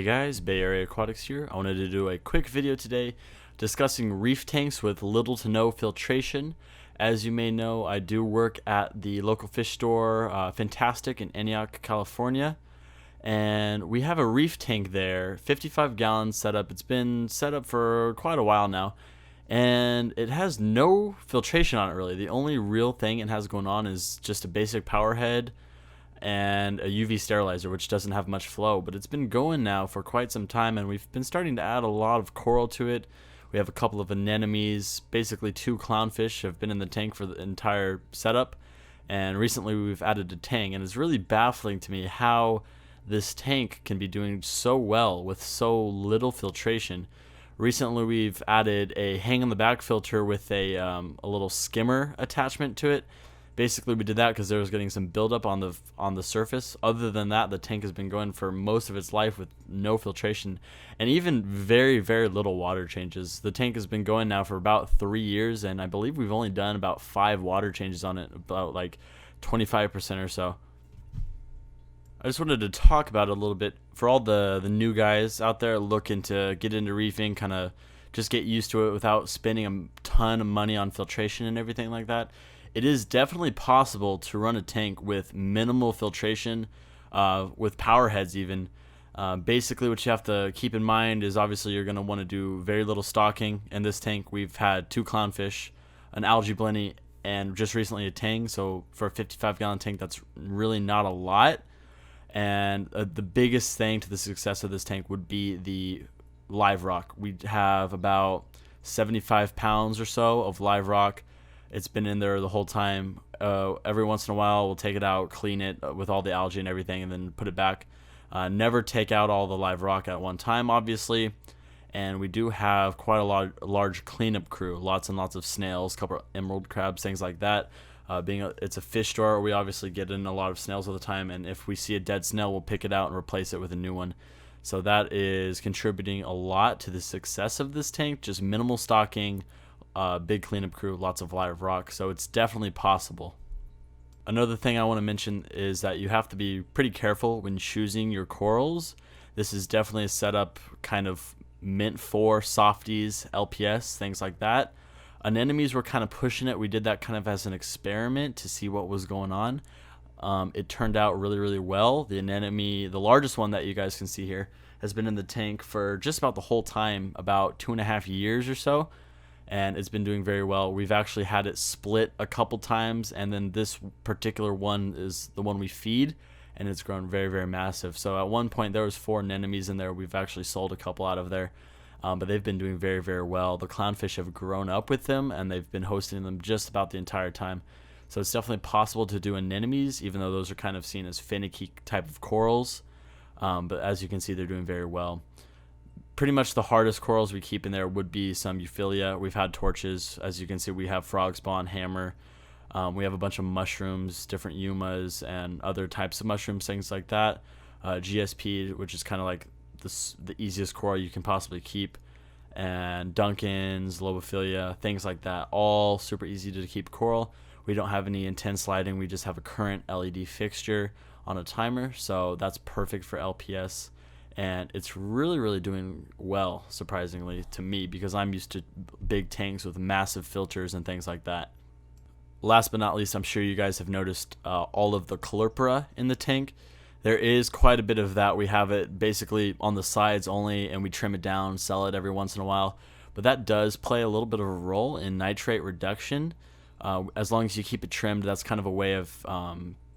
Hey guys, Bay Area Aquatics here. I wanted to do a quick video today discussing reef tanks with little to no filtration. As you may know, I do work at the local fish store, Fantastic in Antioch, California. And we have a reef tank there, 55 gallons set up. It's been set up for quite a while now. And it has no filtration on it really. The only real thing it has going on is just a basic power head and a UV sterilizer, which doesn't have much flow, but it's been going now for quite some time, and we've been starting to add a lot of coral to it. We have a couple of anemones, basically 2 clownfish have been in the tank for the entire setup, and recently we've added a tang, and it's really baffling to me how this tank can be doing so well with so little filtration. Recently we've added a hang on the back filter with a little skimmer attachment to it. Basically, we did that because there was getting some buildup on the surface. Other than that, the tank has been going for most of its life with no filtration and even very, very little water changes. The tank has been going now for about 3 years, and I believe we've only done about 5 water changes on it, about like 25% or so. I just wanted to talk about it a little bit for all the new guys out there looking to get into reefing, kind of just get used to it without spending a ton of money on filtration and everything like that. It is definitely possible to run a tank with minimal filtration, with power heads even. Basically what you have to keep in mind is obviously you're going to want to do very little stocking. In this tank we've had 2 clownfish, an algae blenny, and just recently a tang. So for a 55-gallon tank, that's really not a lot. And the biggest thing to the success of this tank would be the live rock. We have about 75 pounds or so of live rock. It's been in there the whole time. Every once in a while we'll take it out, clean it with all the algae and everything, and then put it back. Never take out all the live rock at one time, obviously. And we do have quite a large cleanup crew, lots and lots of snails, a couple of emerald crabs, things like that. It's a fish store, we obviously get in a lot of snails all the time, and if we see a dead snail, we'll pick it out and replace it with a new one. So that is contributing a lot to the success of this tank. Just minimal stocking, big cleanup crew, lots of live rock, so it's definitely possible. Another thing I want to mention is that you have to be pretty careful when choosing your corals. This is definitely a setup kind of meant for softies, LPS, things like that. Anemones were kind of pushing it. We did that kind of as an experiment to see what was going on. It turned out really, really well. The anemone, the largest one that you guys can see here, has been in the tank for just about the whole time, about 2.5 years or so. And it's been doing very well. We've actually had it split a couple times, and then this particular one is the one we feed, and it's grown very, very massive. So at one point there was 4 anemones in there. We've actually sold a couple out of there, but they've been doing very, very well. The clownfish have grown up with them, and they've been hosting them just about the entire time. So it's definitely possible to do anemones, even though those are kind of seen as finicky type of corals. But as you can see, they're doing very well. Pretty much the hardest corals we keep in there would be some Euphyllia. We've had torches. As you can see, we have frog spawn, hammer. We have a bunch of mushrooms, different eumas, and other types of mushrooms, things like that. GSP, which is kind of like the easiest coral you can possibly keep. And Duncans, Lobophilia, things like that. All super easy to keep coral. We don't have any intense lighting. We just have a current LED fixture on a timer. So that's perfect for LPS. And it's really, really doing well, surprisingly, to me, because I'm used to big tanks with massive filters and things like that. Last but not least, I'm sure you guys have noticed all of the chlorpera in the tank. There is quite a bit of that. We have it basically on the sides only, and we trim it down, sell it every once in a while. But that does play a little bit of a role in nitrate reduction. As long as you keep it trimmed, that's kind of a way of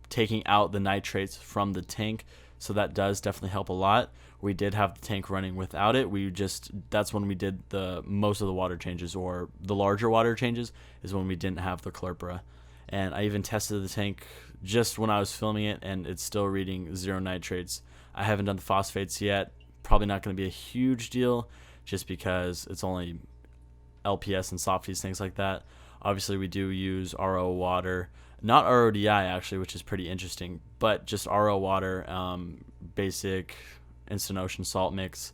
taking out the nitrates from the tank. So that does definitely help a lot. We did have the tank running without it. That's when we did the most of the water changes, or the larger water changes is when we didn't have the chlorpera. And I even tested the tank just when I was filming it, and it's still reading 0 nitrates. I haven't done the phosphates yet. Probably not going to be a huge deal, just because it's only LPS and softies, things like that. Obviously we do use RO water, not RODI actually, which is pretty interesting, but just RO water, basic instant ocean salt mix,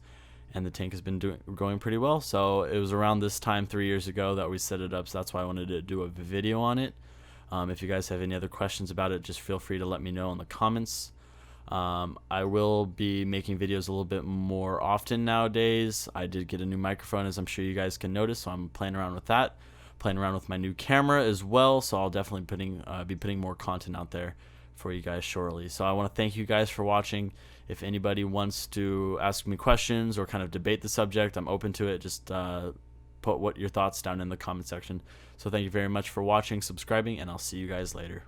and the tank has been going pretty well. So it was around this time 3 years ago that we set it up, so that's why I wanted to do a video on it. If you guys have any other questions about it, just feel free to let me know in the comments. I will be making videos a little bit more often nowadays. I did get a new microphone, as I'm sure you guys can notice, so I'm playing around with that. Playing around with my new camera as well, so I'll definitely be putting more content out there for you guys shortly. So I want to thank you guys for watching. If anybody wants to ask me questions or kind of debate the subject, I'm open to it. Just put what your thoughts down in the comment section. So thank you very much for watching, subscribing, and I'll see you guys later.